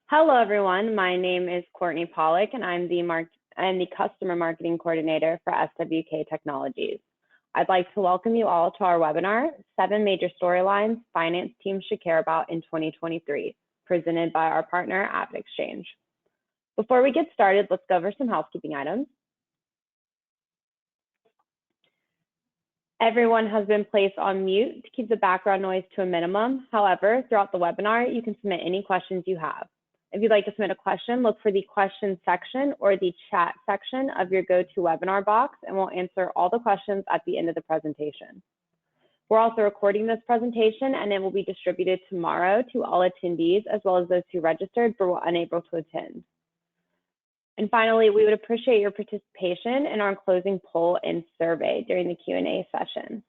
Hello, everyone. My name is Courtney Pollock, and I'm the Customer Marketing Coordinator for SWK Technologies. I'd like to welcome you all to our webinar, 7 Major Storylines Finance Teams Should Care About in 2023, presented by our partner, AvidXchange. Before we get started, let's go over some housekeeping items. Everyone has been placed on mute to keep the background noise to a minimum. However, throughout the webinar, you can submit any questions you have. If you'd like to submit a question, look for the questions section or the chat section of your GoToWebinar box, and we'll answer all the questions at the end of the presentation. We're also recording this presentation, and it will be distributed tomorrow to all attendees, as well as those who registered but were unable to attend. And finally, we would appreciate your participation in our closing poll and survey during the Q&A session.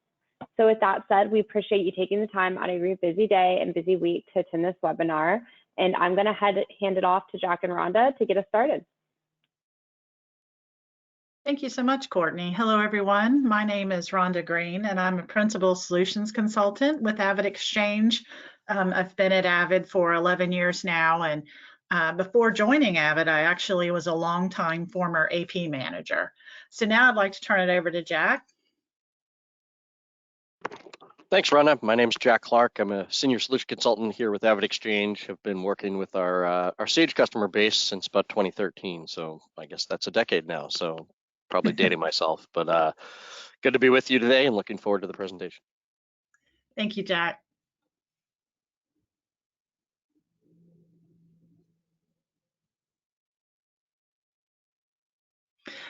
So with that said, we appreciate you taking the time out of your busy day and busy week to attend this webinar. And I'm going to hand it off to Jack and Rhonda to get us started. Thank you so much, Courtney. Hello, everyone. My name is Rhonda Green, and I'm a Principal Solutions Consultant with AvidXchange. I've been at Avid for 11 years now, and before joining Avid, I actually was a longtime former AP manager. So now I'd like to turn it over to Jack. Thanks, Rhonda. My name is Jack Clark. I'm a senior solution consultant here with AvidXchange. I've been working with our Sage customer base since about 2013. So I guess that's a decade now. So probably dating myself, but good to be with you today and looking forward to the presentation. Thank you, Jack.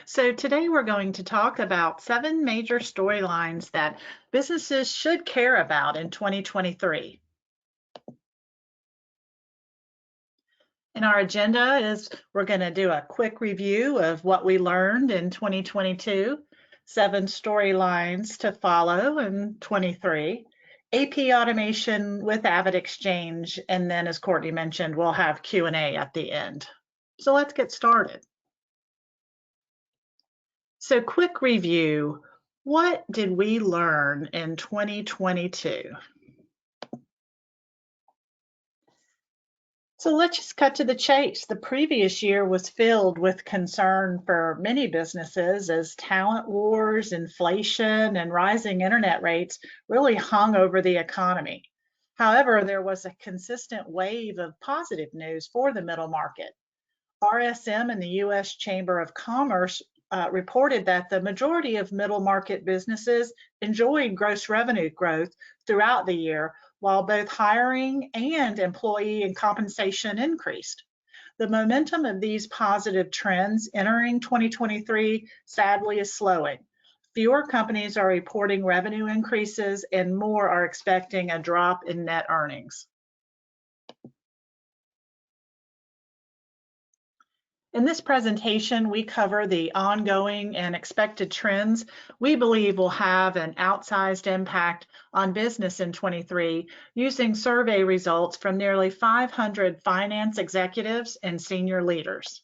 So today we're going to talk about 7 major storylines that businesses should care about in 2023. And our agenda is we're going to do a quick review of what we learned in 2022, 7 storylines to follow in 23, AP automation with AvidXchange, and then as Courtney mentioned, we'll have Q&A at the end. So let's get started. So quick review, what did we learn in 2022? So let's just cut to the chase. The previous year was filled with concern for many businesses as talent wars, inflation, and rising internet rates really hung over the economy. However, there was a consistent wave of positive news for the middle market. RSM and the U.S. Chamber of Commerce reported that the majority of middle market businesses enjoyed gross revenue growth throughout the year, while both hiring and employee and compensation increased. The momentum of these positive trends entering 2023 sadly is slowing. Fewer companies are reporting revenue increases and more are expecting a drop in net earnings. In this presentation, we cover the ongoing and expected trends we believe will have an outsized impact on business in 23 using survey results from nearly 500 finance executives and senior leaders.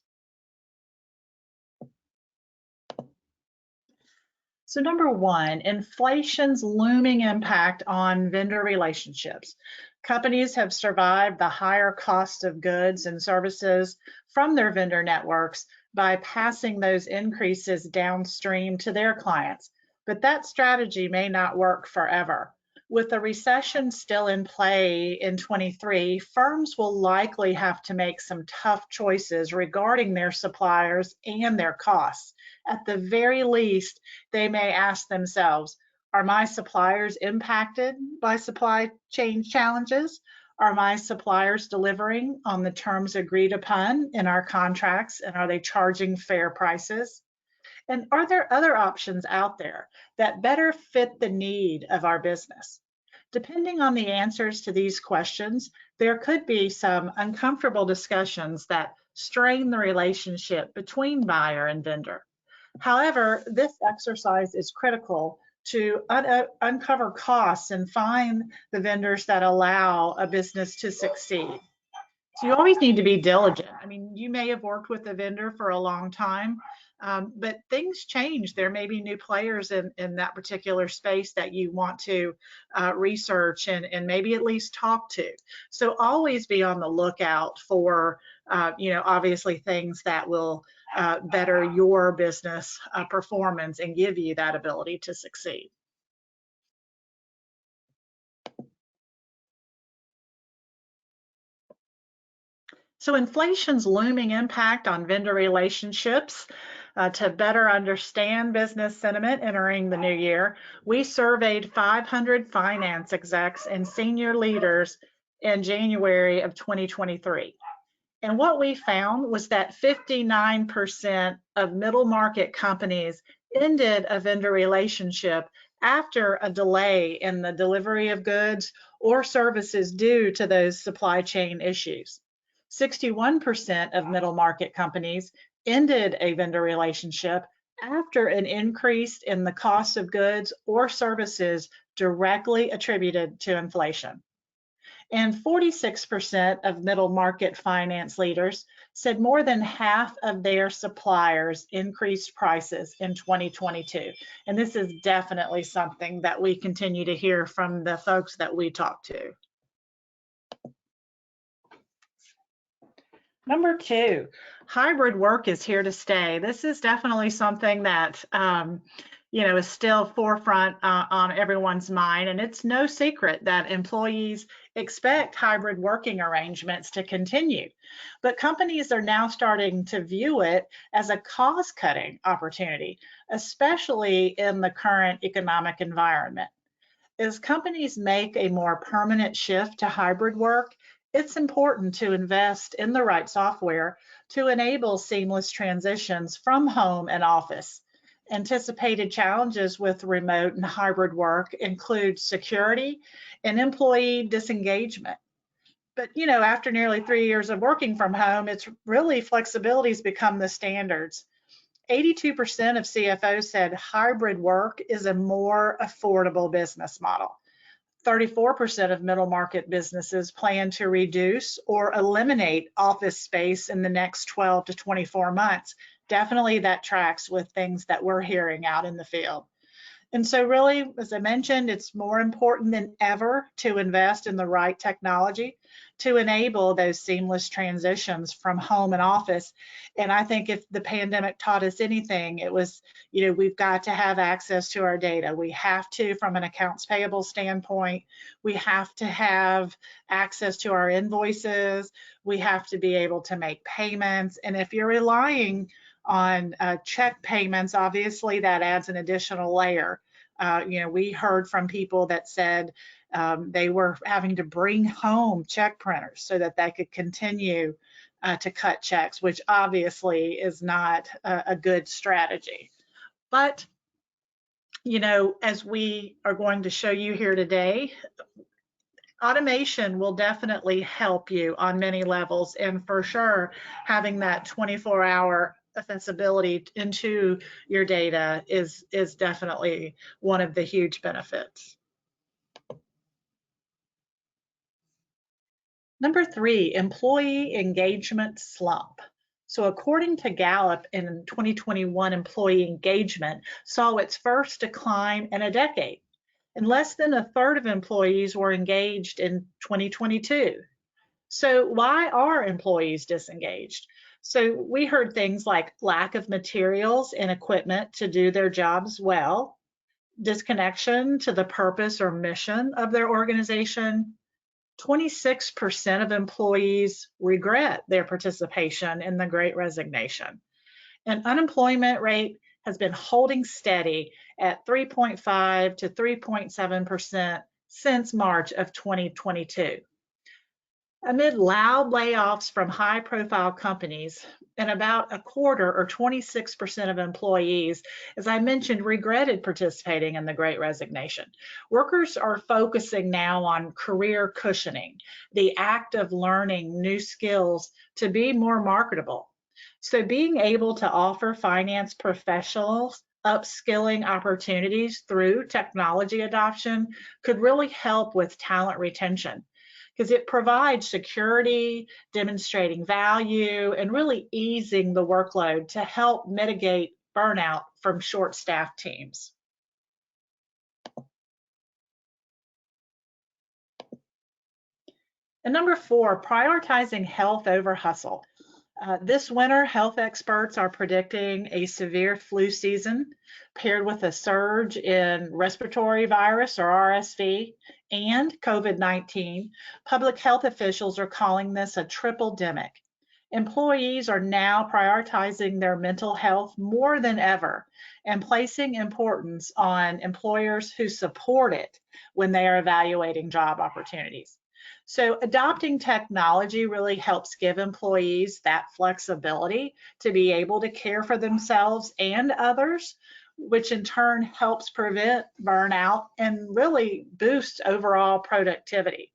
So number 1, inflation's looming impact on vendor relationships. Companies have survived the higher cost of goods and services from their vendor networks by passing those increases downstream to their clients. But that strategy may not work forever. With a recession still in play in 23, firms will likely have to make some tough choices regarding their suppliers and their costs. At the very least, they may ask themselves, are my suppliers impacted by supply chain challenges? Are my suppliers delivering on the terms agreed upon in our contracts, and are they charging fair prices? And are there other options out there that better fit the need of our business? Depending on the answers to these questions, there could be some uncomfortable discussions that strain the relationship between buyer and vendor. However, this exercise is critical to uncover costs and find the vendors that allow a business to succeed. So you always need to be diligent. I mean, you may have worked with a vendor for a long time, But things change. There may be new players in that particular space that you want to research and maybe at least talk to. So always be on the lookout for, obviously things that will better your business performance and give you that ability to succeed. So inflation's looming impact on vendor relationships. To better understand business sentiment entering the new year, we surveyed 500 finance execs and senior leaders in January of 2023. And what we found was that 59% of middle market companies ended a vendor relationship after a delay in the delivery of goods or services due to those supply chain issues. 61% of middle market companies ended a vendor relationship after an increase in the cost of goods or services directly attributed to inflation. And 46% of middle market finance leaders said more than half of their suppliers increased prices in 2022. And this is definitely something that we continue to hear from the folks that we talk to. Number 2, hybrid work is here to stay. This is definitely something that is still forefront on everyone's mind, and it's no secret that employees expect hybrid working arrangements to continue. But companies are now starting to view it as a cost-cutting opportunity, especially in the current economic environment. As companies make a more permanent shift to hybrid work, it's important to invest in the right software to enable seamless transitions from home and office. Anticipated challenges with remote and hybrid work include security and employee disengagement. But after nearly 3 years of working from home, it's really flexibility's become the standards. 82% of CFOs said hybrid work is a more affordable business model. 34% of middle market businesses plan to reduce or eliminate office space in the next 12 to 24 months. Definitely that tracks with things that we're hearing out in the field. And so really, as I mentioned, it's more important than ever to invest in the right technology to enable those seamless transitions from home and office. And I think if the pandemic taught us anything, it was, we've got to have access to our data. We have to, from an accounts payable standpoint, we have to have access to our invoices. We have to be able to make payments. And if you're relying on check payments, obviously that adds an additional layer. We heard from people that said they were having to bring home check printers so that they could continue to cut checks, which obviously is not a good strategy. But, as we are going to show you here today, automation will definitely help you on many levels, and for sure, having that 24-hour accessibility into your data is definitely one of the huge benefits. Number 3, employee engagement slump. So according to Gallup, in 2021, employee engagement saw its first decline in a decade, and less than a third of employees were engaged in 2022. So why are employees disengaged? So we heard things like lack of materials and equipment to do their jobs well, disconnection to the purpose or mission of their organization. 26% of employees regret their participation in the Great Resignation. And unemployment rate has been holding steady at 3.5 to 3.7% since March of 2022. Amid loud layoffs from high-profile companies, and about a quarter or 26% of employees, as I mentioned, regretted participating in the Great Resignation. Workers are focusing now on career cushioning, the act of learning new skills to be more marketable. So being able to offer finance professionals upskilling opportunities through technology adoption could really help with talent retention. because it provides security, demonstrating value, and really easing the workload to help mitigate burnout from short-staffed teams. And number 4, prioritizing health over hustle. This winter, health experts are predicting a severe flu season paired with a surge in respiratory virus or RSV and COVID-19. Public health officials are calling this a triple-demic. Employees are now prioritizing their mental health more than ever and placing importance on employers who support it when they are evaluating job opportunities. So adopting technology really helps give employees that flexibility to be able to care for themselves and others, which in turn helps prevent burnout and really boosts overall productivity.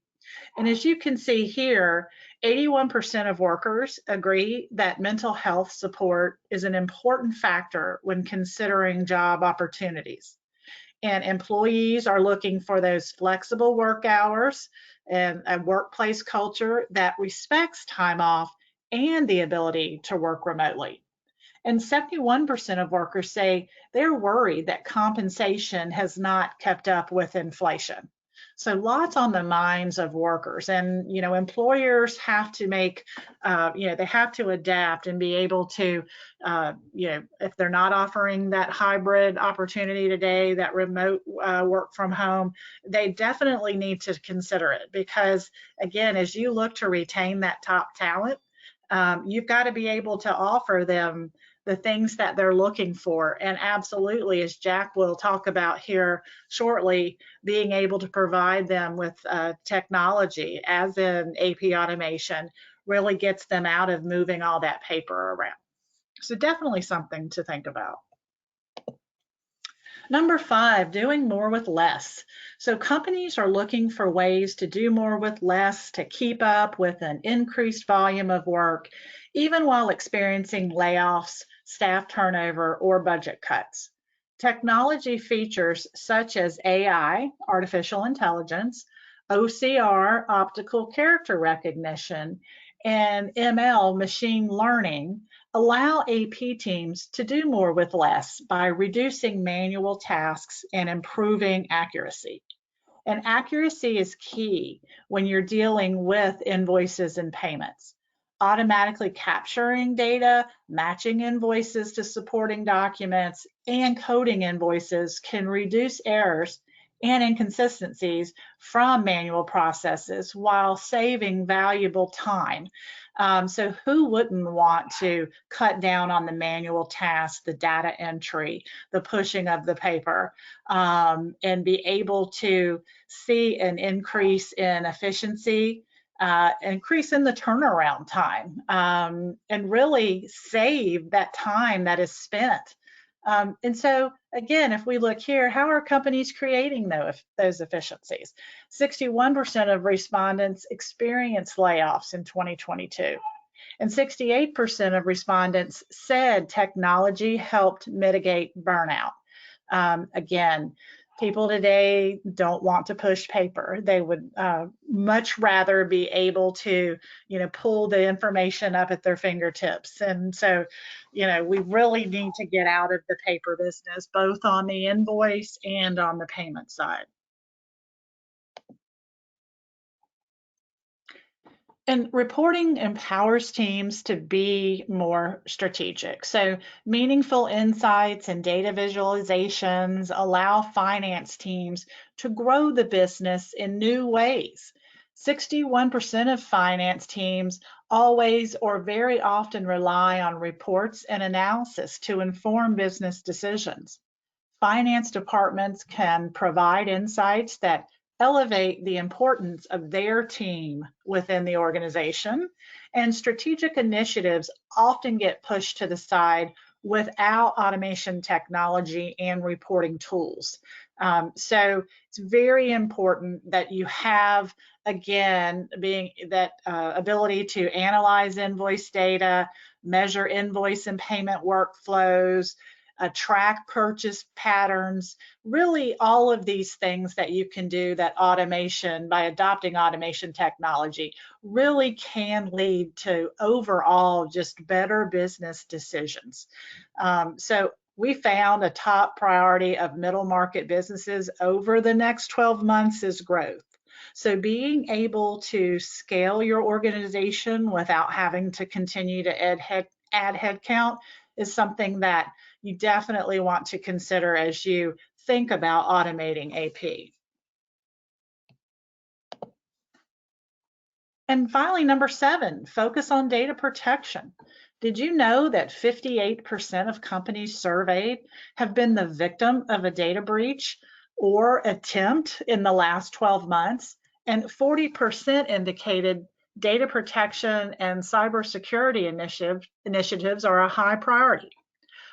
And as you can see here, 81% of workers agree that mental health support is an important factor when considering job opportunities. And employees are looking for those flexible work hours and a workplace culture that respects time off and the ability to work remotely. And 71% of workers say they're worried that compensation has not kept up with inflation. So lots on the minds of workers, and employers have to make, they have to adapt and be able to, if they're not offering that hybrid opportunity today, that remote work from home, they definitely need to consider it, because again, as you look to retain that top talent, you've got to be able to offer them the things that they're looking for. And absolutely, as Jack will talk about here shortly, being able to provide them with technology, as in AP automation, really gets them out of moving all that paper around. So definitely something to think about. Number 5, doing more with less. So companies are looking for ways to do more with less to keep up with an increased volume of work, even while experiencing layoffs, staff turnover, or budget cuts. Technology features such as AI, artificial intelligence, OCR, optical character recognition, and ML, machine learning, allow AP teams to do more with less by reducing manual tasks and improving accuracy. And accuracy is key when you're dealing with invoices and payments. Automatically capturing data, matching invoices to supporting documents, and coding invoices can reduce errors and inconsistencies from manual processes while saving valuable time. So who wouldn't want to cut down on the manual tasks, the data entry, the pushing of the paper, and be able to see an increase in efficiency, increase in the turnaround time, and really save that time that is spent. And so again, if we look here, how are companies creating those efficiencies? 61% of respondents experienced layoffs in 2022, and 68% of respondents said technology helped mitigate burnout. Again, people today don't want to push paper. They would much rather be able to, pull the information up at their fingertips. And so, we really need to get out of the paper business, both on the invoice and on the payment side. And reporting empowers teams to be more strategic. So meaningful insights and data visualizations allow finance teams to grow the business in new ways. 61% of finance teams always or very often rely on reports and analysis to inform business decisions. Finance departments can provide insights that elevate the importance of their team within the organization, and strategic initiatives often get pushed to the side without automation technology and reporting tools. So it's very important that you have, again, ability to analyze invoice data, measure invoice and payment workflows, track purchase patterns, really all of these things that you can do that automation, by adopting automation technology, really can lead to overall just better business decisions. So we found a top priority of middle market businesses over the next 12 months is growth. So being able to scale your organization without having to continue to add headcount is something that you definitely want to consider as you think about automating AP. And finally, number 7, focus on data protection. Did you know that 58% of companies surveyed have been the victim of a data breach or attempt in the last 12 months? And 40% indicated data protection and cybersecurity initiatives are a high priority.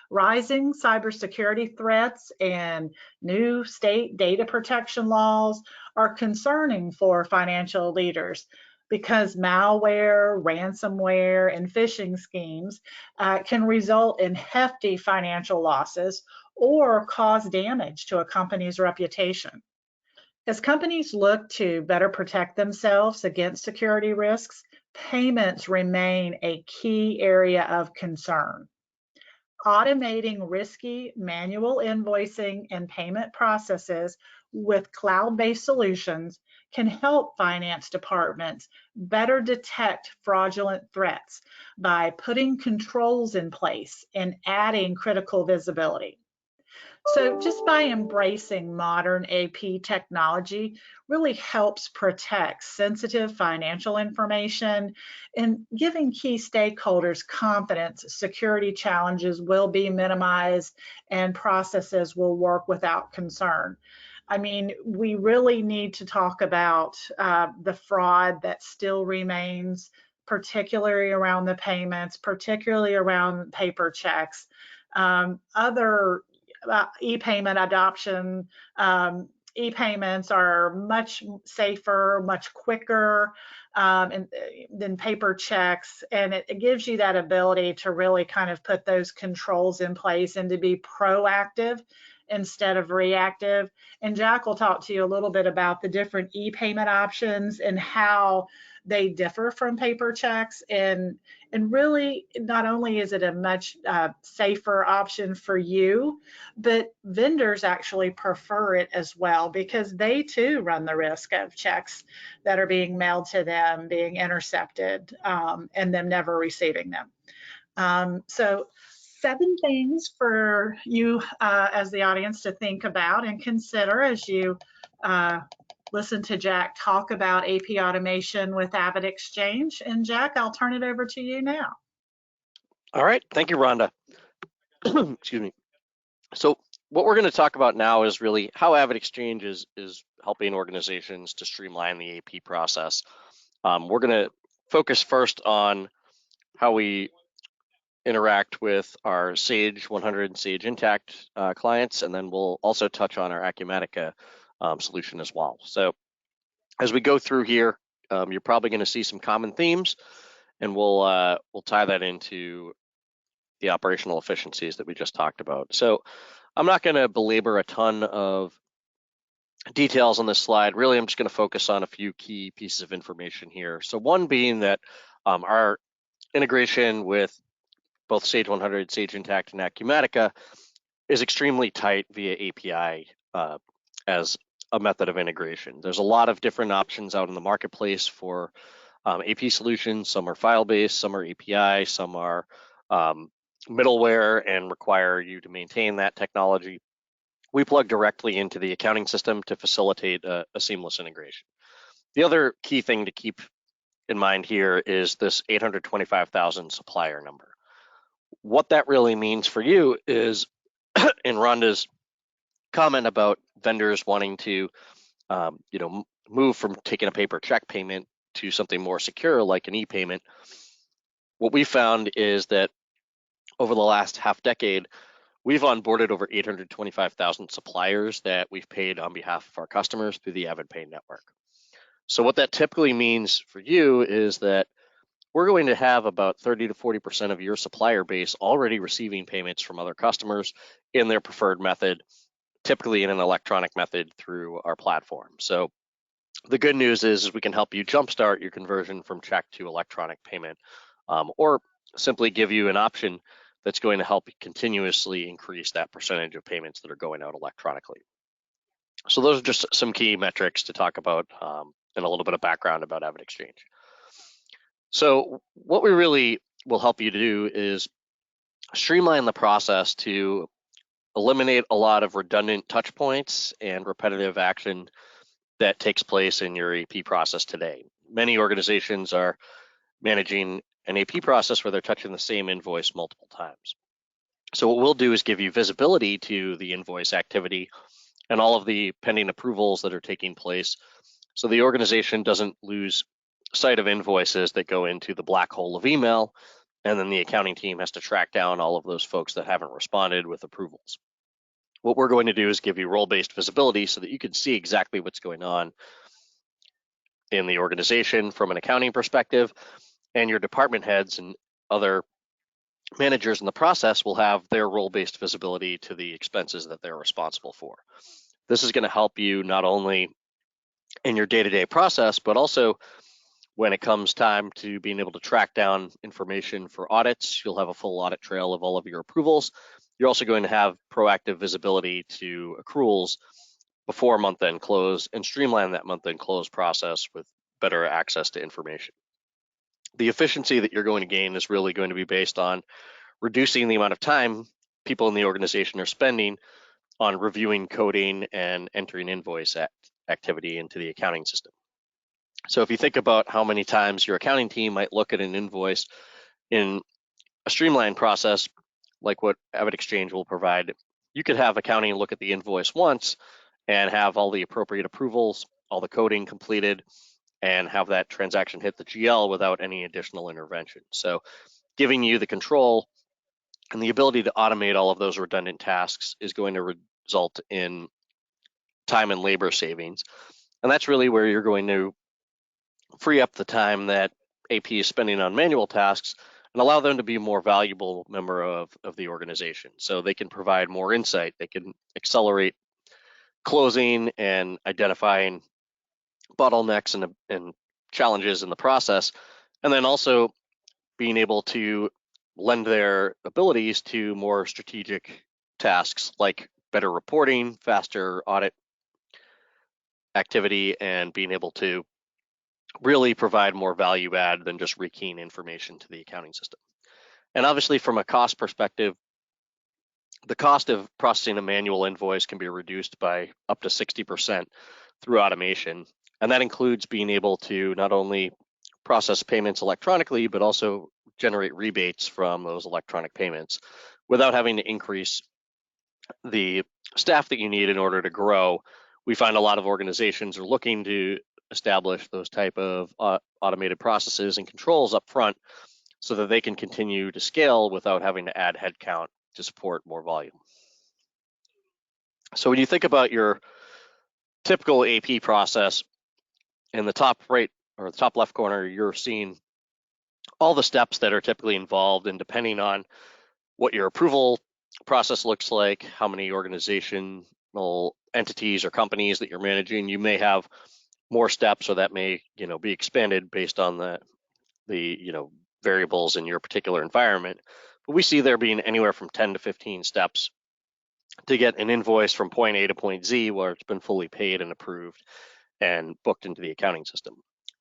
Rising cybersecurity threats and new state data protection laws are concerning for financial leaders because malware, ransomware, and phishing schemes can result in hefty financial losses or cause damage to a company's reputation. As companies look to better protect themselves against security risks, payments remain a key area of concern. Automating risky manual invoicing and payment processes with cloud-based solutions can help finance departments better detect fraudulent threats by putting controls in place and adding critical visibility. So just by embracing modern AP technology really helps protect sensitive financial information and giving key stakeholders confidence security challenges will be minimized and processes will work without concern. I mean, we really need to talk about the fraud that still remains, particularly around the payments, particularly around paper checks. Other e-payment adoption, e-payments are much safer, much quicker than paper checks, and it gives you that ability to really kind of put those controls in place and to be proactive instead of reactive. And Jack will talk to you a little bit about the different e-payment options and how they differ from paper checks. And really, not only is it a much safer option for you, but vendors actually prefer it as well because they too run the risk of checks that are being mailed to them being intercepted and them never receiving them. So 7 things for you as the audience to think about and consider as you listen to Jack talk about AP automation with AvidXchange. And Jack, I'll turn it over to you now. All right, thank you, Rhonda. Excuse me. So what we're going to talk about now is really how AvidXchange is helping organizations to streamline the AP process. We're going to focus first on how we interact with our Sage 100 and Sage Intacct clients, and then we'll also touch on our Acumatica solution as well. So as we go through here, you're probably going to see some common themes, and we'll tie that into the operational efficiencies that we just talked about. So I'm not going to belabor a ton of details on this slide. Really, I'm just going to focus on a few key pieces of information here. So one being that our integration with both Sage 100, Sage Intacct, and Acumatica is extremely tight via API as a method of integration. There's a lot of different options out in the marketplace for AP solutions. Some are file-based, some are API, some are middleware and require you to maintain that technology. We plug directly into the accounting system to facilitate a seamless integration. The other key thing to keep in mind here is this 825,000 supplier number. What that really means for you is, in Rhonda's comment about vendors wanting to, move from taking a paper check payment to something more secure like an e-payment, what we found is that over the last half decade, we've onboarded over 825,000 suppliers that we've paid on behalf of our customers through the AvidPay network. So what that typically means for you is that we're going to have about 30 to 40% of your supplier base already receiving payments from other customers in their preferred method, typically in an electronic method through our platform. So the good news is we can help you jumpstart your conversion from check to electronic payment, or simply give you an option that's going to help continuously increase that percentage of payments that are going out electronically. So those are just some key metrics to talk about, and a little bit of background about AvidXchange. So what we really will help you to do is streamline the process to eliminate a lot of redundant touch points and repetitive action that takes place in your AP process today. Many organizations are managing an AP process where they're touching the same invoice multiple times. So what we'll do is give you visibility to the invoice activity and all of the pending approvals that are taking place, so the organization doesn't lose sight of invoices that go into the black hole of email, and then the accounting team has to track down all of those folks that haven't responded with approvals. What we're going to do is give you role-based visibility so that you can see exactly what's going on in the organization from an accounting perspective, and your department heads and other managers in the process will have their role-based visibility to the expenses that they're responsible for. This is going to help you not only in your day-to-day process, but also when it comes time to being able to track down information for audits. You'll have a full audit trail of all of your approvals. You're also going to have proactive visibility to accruals before month-end close and streamline that month-end close process with better access to information. The efficiency that you're going to gain is really going to be based on reducing the amount of time people in the organization are spending on reviewing coding and entering invoice activity into the accounting system. So if you think about how many times your accounting team might look at an invoice in a streamlined process like what AvidXchange will provide, you could have accounting look at the invoice once and have all the appropriate approvals, all the coding completed, and have that transaction hit the GL without any additional intervention. So giving you the control and the ability to automate all of those redundant tasks is going to result in time and labor savings. And that's really where you're going to free up the time that AP is spending on manual tasks and allow them to be a more valuable member of the organization. So they can provide more insight, they can accelerate closing and identifying bottlenecks and challenges in the process, and then also being able to lend their abilities to more strategic tasks like better reporting, faster audit activity, and being able to really provide more value add than just rekeying information to the accounting system. And obviously from a cost perspective, the cost of processing a manual invoice can be reduced by up to 60% through automation. And that includes being able to not only process payments electronically, but also generate rebates from those electronic payments without having to increase the staff that you need in order to grow. We find a lot of organizations are looking to establish those type of automated processes and controls up front so that they can continue to scale without having to add headcount to support more volume. So when you think about your typical AP process, in the top right or the top left corner, you're seeing all the steps that are typically involved, and depending on what your approval process looks like, how many organizational entities or companies that you're managing, you may have more steps, or that may be expanded based on the variables in your particular environment. But we see there being anywhere from 10 to 15 steps to get an invoice from point A to point Z where it's been fully paid and approved and booked into the accounting system.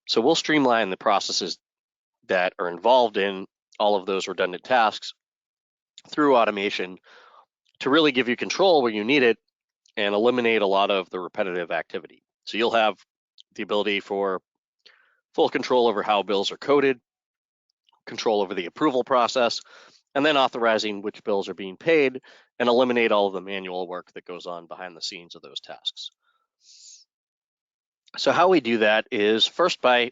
So we'll streamline the processes that are involved in all of those redundant tasks through automation to really give you control where you need it and eliminate a lot of the repetitive activity. So you'll have the ability for full control over how bills are coded, control over the approval process, and then authorizing which bills are being paid, and eliminate all of the manual work that goes on behind the scenes of those tasks. So how we do that is first by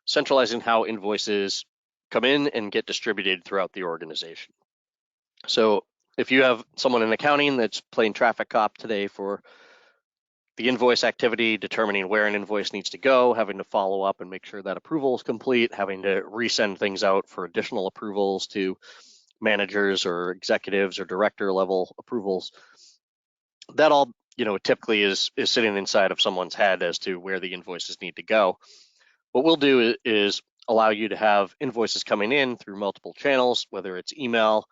centralizing how invoices come in and get distributed throughout the organization. So if you have someone in accounting that's playing traffic cop today for the invoice activity, determining where an invoice needs to go, having to follow up and make sure that approval is complete, having to resend things out for additional approvals to managers or executives or director level approvals. That all, typically is sitting inside of someone's head as to where the invoices need to go. What we'll do is allow you to have invoices coming in through multiple channels, whether it's email,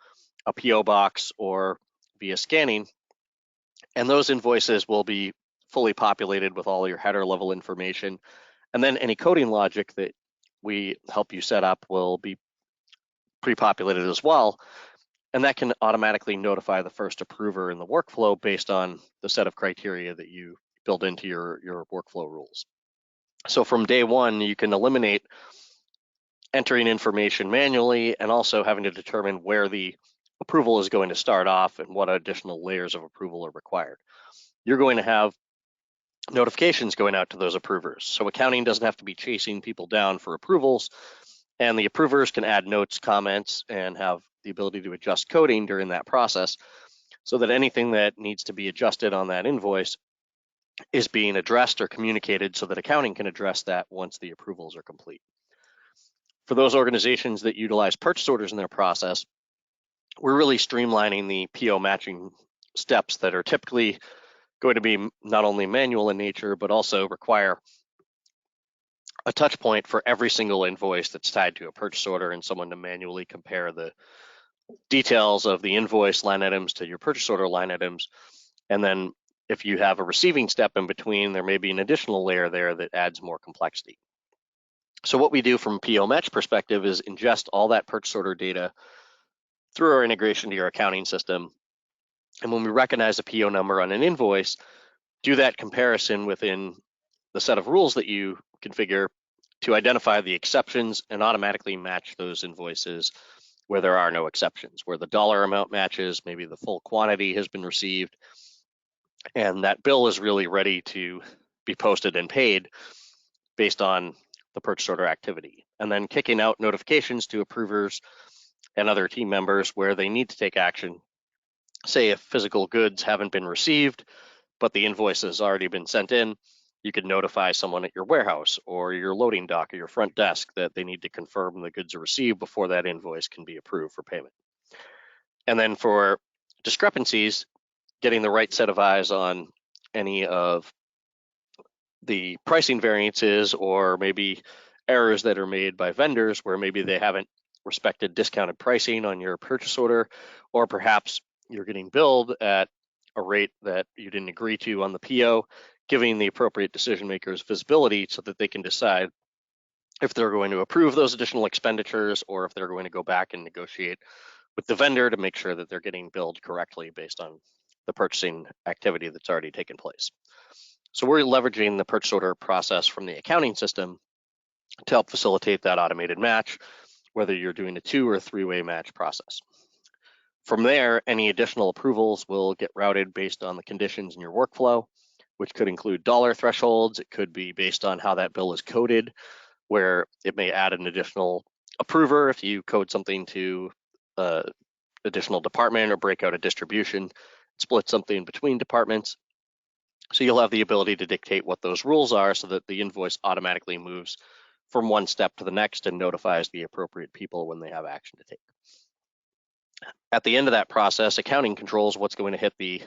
a PO box, or via scanning. And those invoices will be fully populated with all your header level information. And then any coding logic that we help you set up will be pre-populated as well. And that can automatically notify the first approver in the workflow based on the set of criteria that you build into your workflow rules. So from day one, you can eliminate entering information manually and also having to determine where the approval is going to start off and what additional layers of approval are required. You're going to have notifications going out to those approvers. So accounting doesn't have to be chasing people down for approvals, and the approvers can add notes, comments, and have the ability to adjust coding during that process so that anything that needs to be adjusted on that invoice is being addressed or communicated so that accounting can address that once the approvals are complete. For those organizations that utilize purchase orders in their process, we're really streamlining the PO matching steps that are typically going to be not only manual in nature, but also require a touch point for every single invoice that's tied to a purchase order and someone to manually compare the details of the invoice line items to your purchase order line items. And then if you have a receiving step in between, there may be an additional layer there that adds more complexity. So what we do from a PO match perspective is ingest all that purchase order data through our integration to your accounting system. And when we recognize a PO number on an invoice, do that comparison within the set of rules that you configure to identify the exceptions and automatically match those invoices where there are no exceptions, where the dollar amount matches, maybe the full quantity has been received, and that bill is really ready to be posted and paid based on the purchase order activity. And then kicking out notifications to approvers and other team members where they need to take action. Say if physical goods haven't been received, but the invoice has already been sent in, you could notify someone at your warehouse or your loading dock or your front desk that they need to confirm the goods are received before that invoice can be approved for payment. And then for discrepancies, getting the right set of eyes on any of the pricing variances or maybe errors that are made by vendors where maybe they haven't respected discounted pricing on your purchase order, or perhaps you're getting billed at a rate that you didn't agree to on the PO, giving the appropriate decision makers visibility so that they can decide if they're going to approve those additional expenditures or if they're going to go back and negotiate with the vendor to make sure that they're getting billed correctly based on the purchasing activity that's already taken place. So we're leveraging the purchase order process from the accounting system to help facilitate that automated match, whether you're doing a 2- or 3-way match process. From there, any additional approvals will get routed based on the conditions in your workflow, which could include dollar thresholds. It could be based on how that bill is coded, where it may add an additional approver if you code something to additional department or break out a distribution, split something between departments. So you'll have the ability to dictate what those rules are so that the invoice automatically moves from one step to the next and notifies the appropriate people when they have action to take. At the end of that process, accounting controls what's going to hit the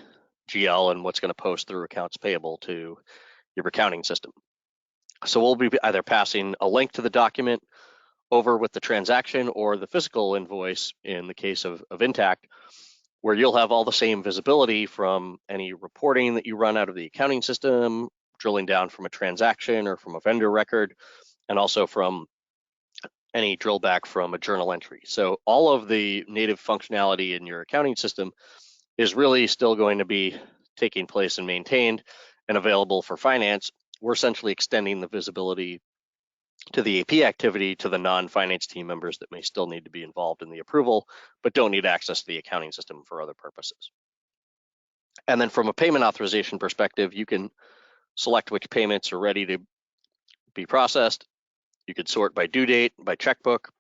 GL and what's going to post through accounts payable to your accounting system. So we'll be either passing a link to the document over with the transaction or the physical invoice in the case of Intact, where you'll have all the same visibility from any reporting that you run out of the accounting system, drilling down from a transaction or from a vendor record, and also from any drill back from a journal entry. So all of the native functionality in your accounting system is really still going to be taking place and maintained and available for finance. We're essentially extending the visibility to the AP activity to the non-finance team members that may still need to be involved in the approval, but don't need access to the accounting system for other purposes. And then from a payment authorization perspective, you can select which payments are ready to be processed. You could sort by due date, by checkbook.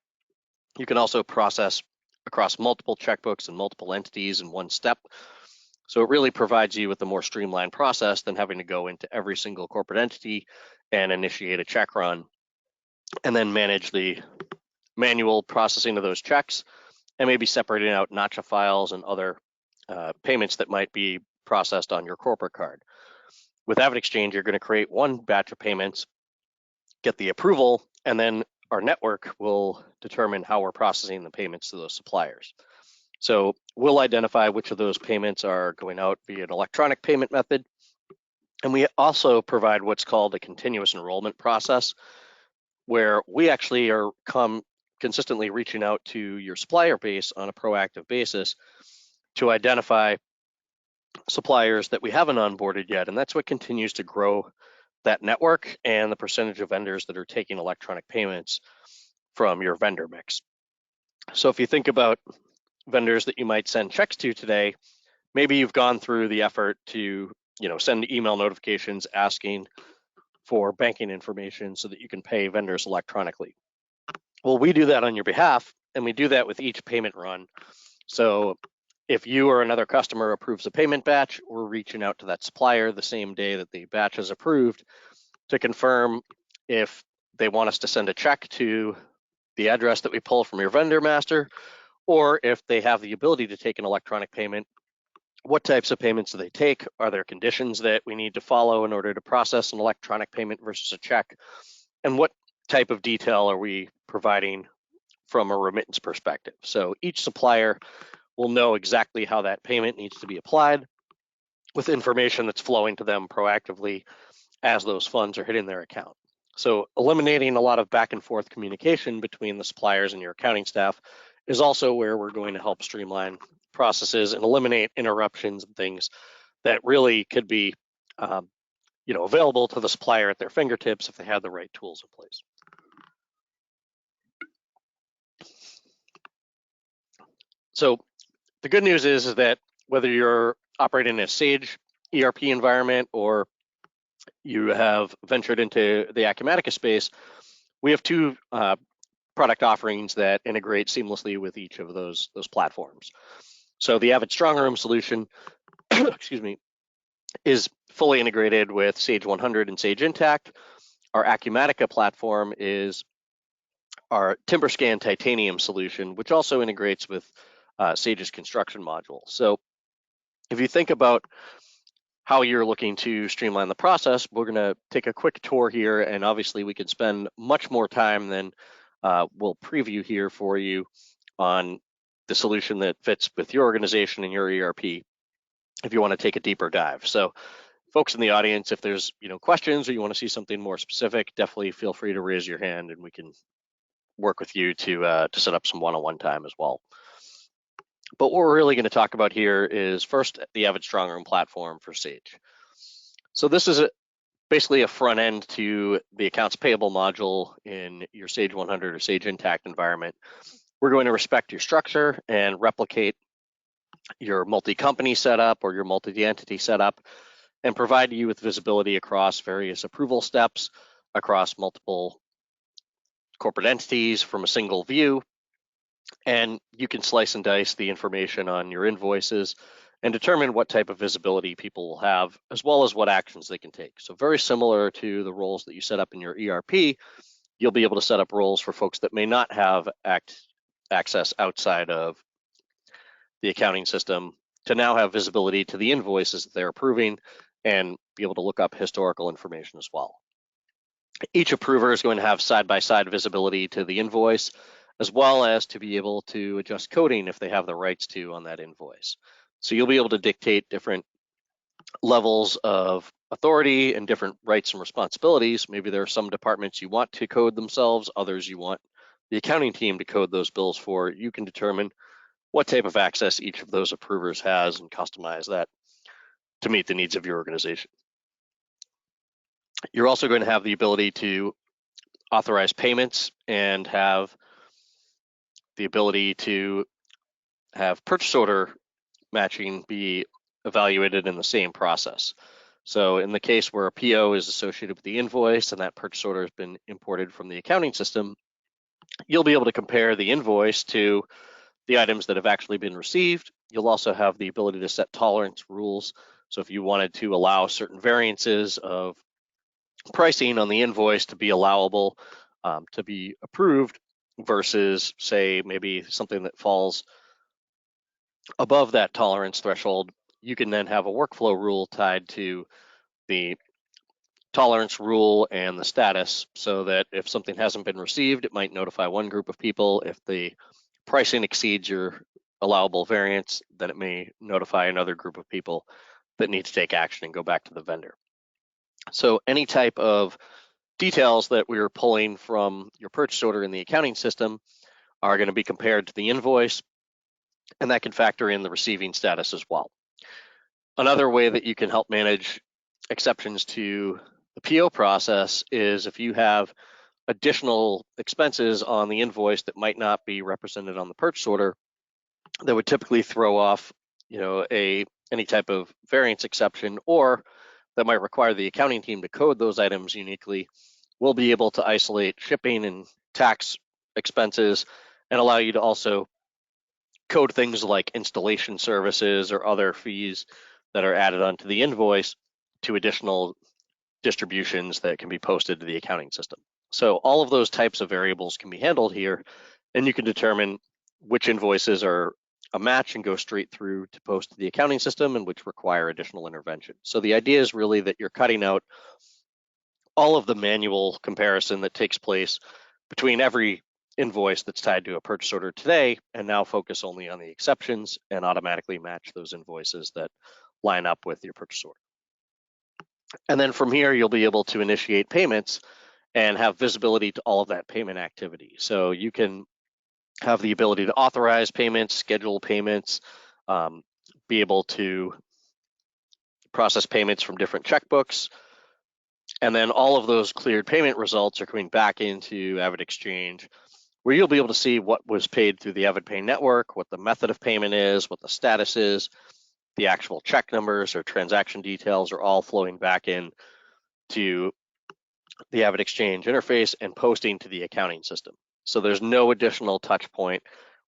You can also process across multiple checkbooks and multiple entities in one step. So it really provides you with a more streamlined process than having to go into every single corporate entity and initiate a check run and then manage the manual processing of those checks and maybe separating out NACHA files and other payments that might be processed on your corporate card. With AvidXchange, you're going to create one batch of payments, get the approval, and then our network will determine how we're processing the payments to those suppliers. So we'll identify which of those payments are going out via an electronic payment method. And we also provide what's called a continuous enrollment process, where we actually are consistently reaching out to your supplier base on a proactive basis to identify suppliers that we haven't onboarded yet. And that's what continues to grow that network and the percentage of vendors that are taking electronic payments from your vendor mix. So if you think about vendors that you might send checks to today, maybe you've gone through the effort to send email notifications asking for banking information so that you can pay vendors electronically. Well, we do that on your behalf, and we do that with each payment run. So if you or another customer approves a payment batch, we're reaching out to that supplier the same day that the batch is approved to confirm if they want us to send a check to the address that we pull from your vendor master, or if they have the ability to take an electronic payment. What types of payments do they take? Are there conditions that we need to follow in order to process an electronic payment versus a check? And what type of detail are we providing from a remittance perspective? So each supplier will know exactly how that payment needs to be applied with information that's flowing to them proactively as those funds are hitting their account. So eliminating a lot of back and forth communication between the suppliers and your accounting staff is also where we're going to help streamline processes and eliminate interruptions and things that really could be available to the supplier at their fingertips if they had the right tools in place. So the good news is that whether you're operating in a Sage ERP environment or you have ventured into the Acumatica space, we have two product offerings that integrate seamlessly with each of those platforms. So the Avid Strong Room solution, excuse me, is fully integrated with Sage 100 and Sage Intacct. Our Acumatica platform is our TimberScan Titanium solution, which also integrates with Sage's construction module. So if you think about how you're looking to streamline the process, we're going to take a quick tour here, and obviously we could spend much more time than we'll preview here for you on the solution that fits with your organization and your ERP if you want to take a deeper dive. So folks in the audience, if there's questions or you want to see something more specific, definitely feel free to raise your hand and we can work with you to set up some one-on-one time as well. But what we're really going to talk about here is first the Avid Strong Room platform for Sage. So this is basically a front end to the accounts payable module in your Sage 100 or Sage Intacct environment. We're going to respect your structure and replicate your multi-company setup or your multi-entity setup and provide you with visibility across various approval steps, across multiple corporate entities from a single view. And you can slice and dice the information on your invoices and determine what type of visibility people will have, as well as what actions they can take. So very similar to the roles that you set up in your ERP, you'll be able to set up roles for folks that may not have access outside of the accounting system to now have visibility to the invoices that they're approving and be able to look up historical information as well. Each approver is going to have side-by-side visibility to the invoice, as well as to be able to adjust coding if they have the rights to on that invoice. So you'll be able to dictate different levels of authority and different rights and responsibilities. Maybe there are some departments you want to code themselves, others you want the accounting team to code those bills for. You can determine what type of access each of those approvers has and customize that to meet the needs of your organization. You're also going to have the ability to authorize payments and have the ability to have purchase order matching be evaluated in the same process. So in the case where a PO is associated with the invoice and that purchase order has been imported from the accounting system, you'll be able to compare the invoice to the items that have actually been received. You'll also have the ability to set tolerance rules. So if you wanted to allow certain variances of pricing on the invoice to be allowable, to be approved, versus say maybe something that falls above that tolerance threshold, you can then have a workflow rule tied to the tolerance rule and the status, so that if something hasn't been received, it might notify one group of people. If the pricing exceeds your allowable variance, then it may notify another group of people that need to take action and go back to the vendor. So any type of details that we're pulling from your purchase order in the accounting system are going to be compared to the invoice, and that can factor in the receiving status as well. Another way that you can help manage exceptions to the PO process is if you have additional expenses on the invoice that might not be represented on the purchase order, that would typically throw off, any type of variance exception, or that might require the accounting team to code those items uniquely. We'll be able to isolate shipping and tax expenses and allow you to also code things like installation services or other fees that are added onto the invoice to additional distributions that can be posted to the accounting system. So all of those types of variables can be handled here, and you can determine which invoices are a match and go straight through to post to the accounting system and which require additional intervention. So the idea is really that you're cutting out all of the manual comparison that takes place between every invoice that's tied to a purchase order today, and now focus only on the exceptions and automatically match those invoices that line up with your purchase order. And then from here, you'll be able to initiate payments and have visibility to all of that payment activity. So you can have the ability to authorize payments, schedule payments, be able to process payments from different checkbooks. And then all of those cleared payment results are coming back into AvidXchange, where you'll be able to see what was paid through the AvidPay network, what the method of payment is, what the status is, the actual check numbers or transaction details are all flowing back in to the AvidXchange interface and posting to the accounting system. So there's no additional touch point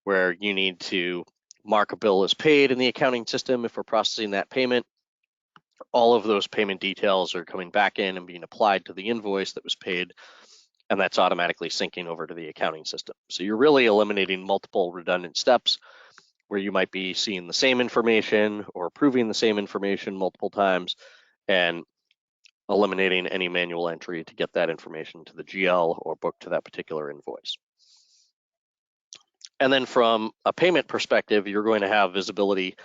where you need to mark a bill as paid in the accounting system if we're processing that payment. All of those payment details are coming back in and being applied to the invoice that was paid, and that's automatically syncing over to the accounting system. So you're really eliminating multiple redundant steps where you might be seeing the same information or approving the same information multiple times, and eliminating any manual entry to get that information to the GL or book to that particular invoice. And then from a payment perspective, you're going to have visibility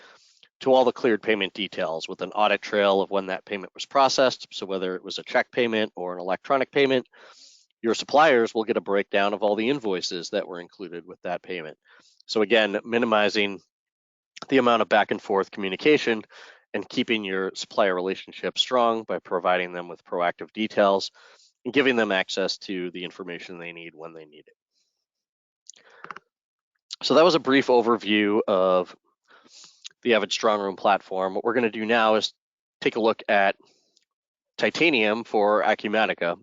to all the cleared payment details with an audit trail of when that payment was processed. So whether it was a check payment or an electronic payment, your suppliers will get a breakdown of all the invoices that were included with that payment. So again, minimizing the amount of back and forth communication and keeping your supplier relationship strong by providing them with proactive details and giving them access to the information they need when they need it. So that was a brief overview of the Avid Strongroom platform. What we're going to do now is take a look at Titanium for Acumatica.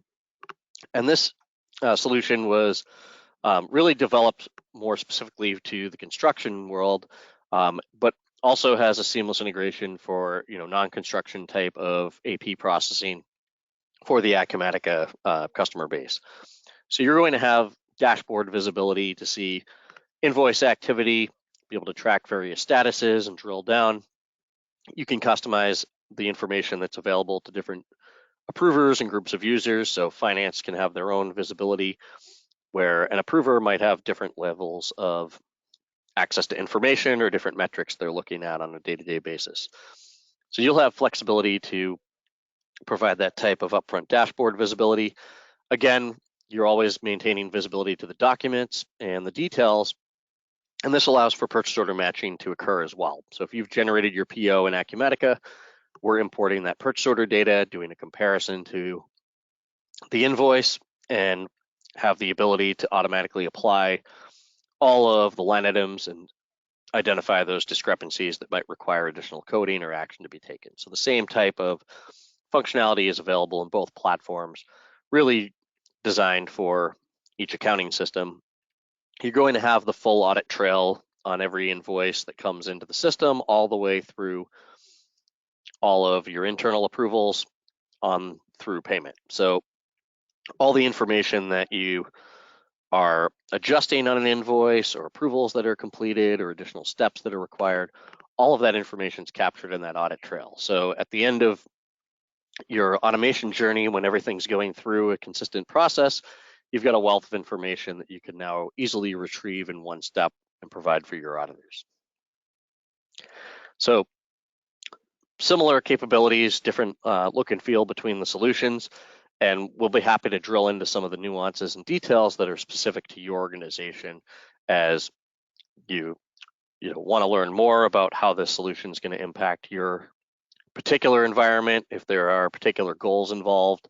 And this solution was really developed more specifically to the construction world, but also has a seamless integration for non-construction type of AP processing for the Acumatica customer base. So you're going to have dashboard visibility to see invoice activity, be able to track various statuses and drill down. You can customize the information that's available to different approvers and groups of users. So finance can have their own visibility, where an approver might have different levels of access to information or different metrics they're looking at on a day-to-day basis. So you'll have flexibility to provide that type of upfront dashboard visibility. Again, you're always maintaining visibility to the documents and the details, and this allows for purchase order matching to occur as well. So if you've generated your PO in Acumatica, we're importing that purchase order data, doing a comparison to the invoice, and have the ability to automatically apply all of the line items and identify those discrepancies that might require additional coding or action to be taken. So the same type of functionality is available in both platforms, really designed for each accounting system. You're going to have the full audit trail on every invoice that comes into the system, all the way through all of your internal approvals on through payment. So all the information that you are adjusting on an invoice, or approvals that are completed, or additional steps that are required, all of that information is captured in that audit trail. So at the end of your automation journey, when everything's going through a consistent process, you've got a wealth of information that you can now easily retrieve in one step and provide for your auditors. So similar capabilities, different look and feel between the solutions, and we'll be happy to drill into some of the nuances and details that are specific to your organization as you want to learn more about how this solution is going to impact your particular environment. If there are particular goals involved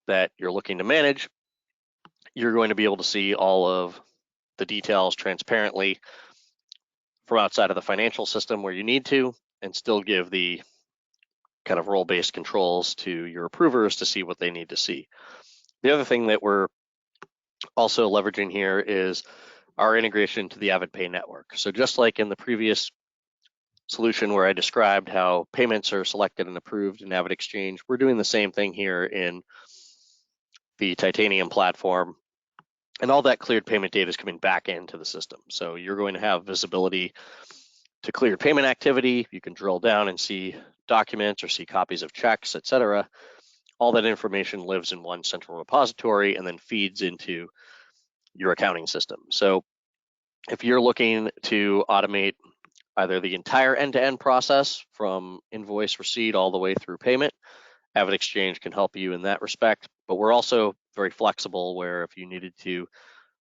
that you're looking to manage, you're going to be able to see all of the details transparently from outside of the financial system where you need to, and still give the kind of role-based controls to your approvers to see what they need to see. The other thing that we're also leveraging here is our integration to the AvidPay network. So just like in the previous solution where I described how payments are selected and approved in AvidXchange, we're doing the same thing here in the Titanium platform, and all that cleared payment data is coming back into the system. So you're going to have visibility to cleared payment activity. You can drill down and see documents or see copies of checks, etc. All that information lives in one central repository and then feeds into your accounting system. So if you're looking to automate either the entire end-to-end process from invoice receipt all the way through payment, AvidXchange can help you in that respect. But we're also very flexible, where if you needed to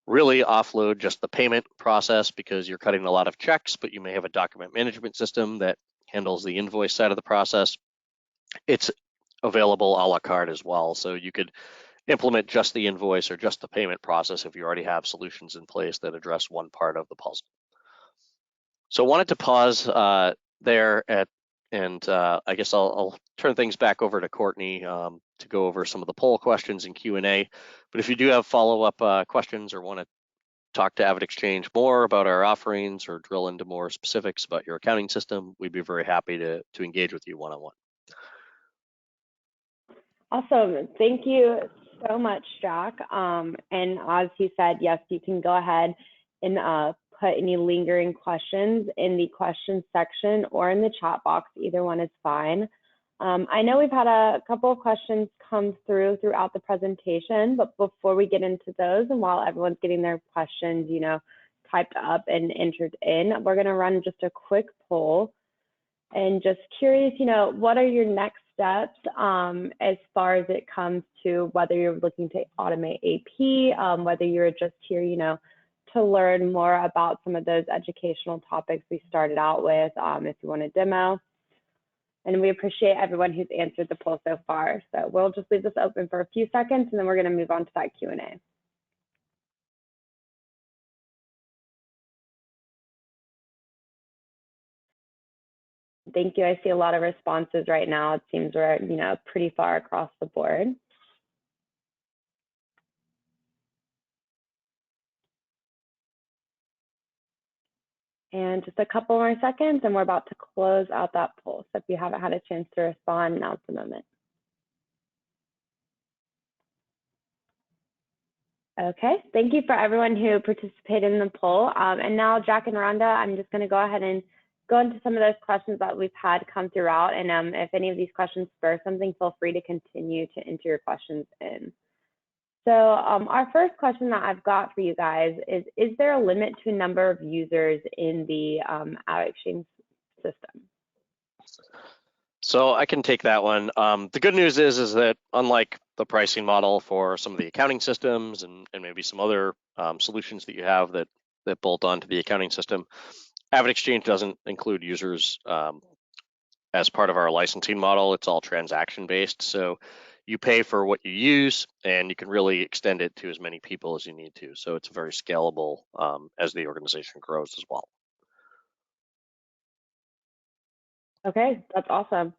really offload just the payment process because you're cutting a lot of checks, but you may have a document management system that handles the invoice side of the process, it's available a la carte as well. So you could implement just the invoice or just the payment process if you already have solutions in place that address one part of the puzzle. So I wanted to pause there and I guess I'll turn things back over to Courtney to go over some of the poll questions and Q&A. But if you do have follow-up questions or want to talk to AvidXchange more about our offerings or drill into more specifics about your accounting system, we'd be very happy to engage with you one-on-one. Awesome. Thank you so much, Jack. And as he said, yes, you can go ahead and put any lingering questions in the questions section or in the chat box. Either one is fine. I know we've had a couple of questions come throughout the presentation, but before we get into those, and while everyone's getting their questions, typed up and entered in, we're going to run just a quick poll. And just curious, what are your next steps as far as it comes to whether you're looking to automate AP, whether you're just here, to learn more about some of those educational topics we started out with, if you want a demo. And we appreciate everyone who's answered the poll so far. So we'll just leave this open for a few seconds, and then we're going to move on to that Q&A. Thank you. I see a lot of responses right now. It seems we're, pretty far across the board. And just a couple more seconds, and we're about to close out that poll. So if you haven't had a chance to respond, now's the moment. Okay, thank you for everyone who participated in the poll. And now, Jack and Rhonda, I'm just going to go ahead and go into some of those questions that we've had come throughout. And if any of these questions spur something, feel free to continue to enter your questions in. So our first question that I've got for you guys is there a limit to number of users in the AvidXchange system? So I can take that one. The good news is that unlike the pricing model for some of the accounting systems and maybe some other solutions that you have that bolt onto the accounting system, AvidXchange doesn't include users as part of our licensing model. It's all transaction based. So you pay for what you use, and you can really extend it to as many people as you need to. So it's very scalable as the organization grows as well. Okay, that's awesome.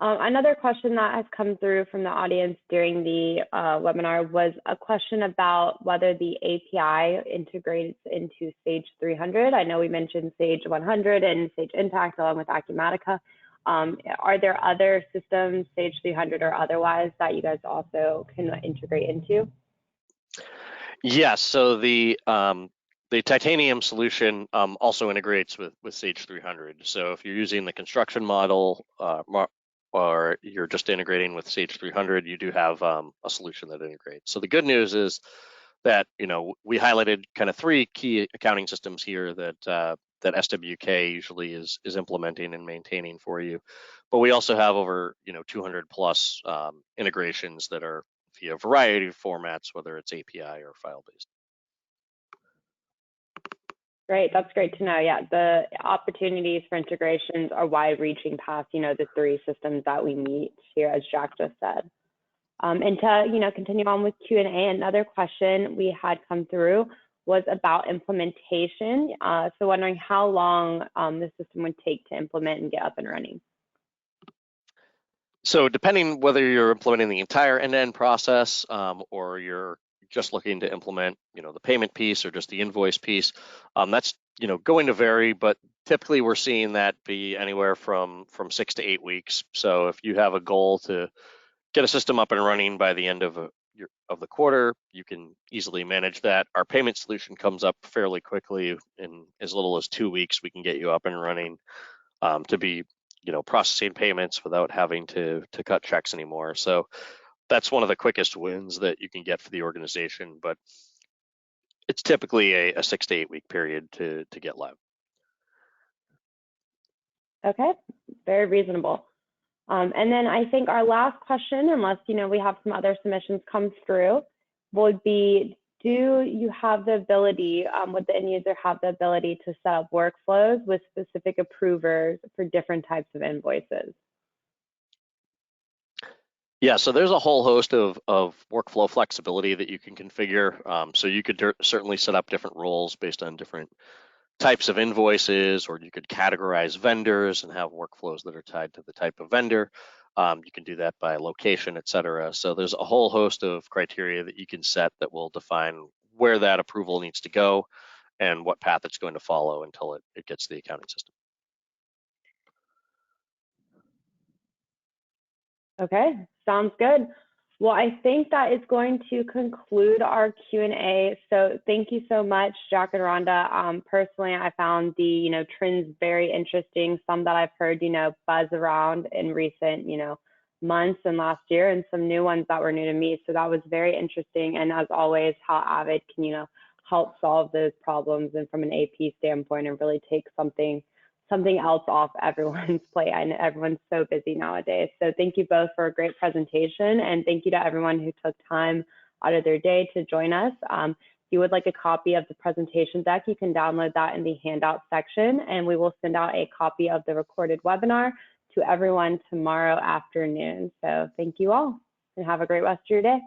Another question that has come through from the audience during the webinar was a question about whether the API integrates into Sage 300. I know we mentioned Sage 100 and Sage Intacct along with Acumatica. Are there other systems, Sage 300 or otherwise, that you guys also can integrate into? Yes, so the titanium solution also integrates with Sage 300. So if you're using the construction model or you're just integrating with Sage 300, you do have a solution that integrates. So the good news is that, you know, we highlighted kind of 3 key accounting systems here that that SWK usually is implementing and maintaining for you. But we also have over, you know, 200 plus integrations that are via a variety of formats, whether it's API or file-based. Great, that's great to know. Yeah, the opportunities for integrations are wide-reaching past, you know, the 3 systems that we meet here, as Jack just said. And to, you know, continue on with Q&A, another question we had come through was about implementation. So wondering how long the system would take to implement and get up and running. So depending whether you're implementing the entire end-to-end process or you're just looking to implement, you know, the payment piece or just the invoice piece, that's, you know, going to vary, but typically we're seeing that be anywhere from 6 to 8 weeks. So if you have a goal to get a system up and running by the end of the quarter, you can easily manage that. Our payment solution comes up fairly quickly. In as little as 2 weeks, we can get you up and running to be, you know, processing payments without having to cut checks anymore. So that's one of the quickest wins that you can get for the organization, but it's typically a 6 to 8 week period to get live. Okay, very reasonable. And then I think our last question, unless, you know, we have some other submissions come through, would be, do you have the ability, would the end user have the ability to set up workflows with specific approvers for different types of invoices? Yeah, so there's a whole host of workflow flexibility that you can configure. So you could certainly set up different roles based on different types of invoices, or you could categorize vendors and have workflows that are tied to the type of vendor. You can do that by location, et cetera. So there's a whole host of criteria that you can set that will define where that approval needs to go and what path it's going to follow until it gets to the accounting system. Okay, sounds good. Well, I think that is going to conclude our Q&A. So thank you so much, Jack and Rhonda. Personally, I found the, you know, trends very interesting. Some that I've heard, you know, buzz around in recent, you know, months and last year, and some new ones that were new to me. So that was very interesting. And as always, how Avid can, you know, help solve those problems and from an AP standpoint and really take something else off everyone's plate. I know everyone's so busy nowadays. So thank you both for a great presentation, and thank you to everyone who took time out of their day to join us. If you would like a copy of the presentation deck, you can download that in the handout section, and we will send out a copy of the recorded webinar to everyone tomorrow afternoon. So thank you all, and have a great rest of your day.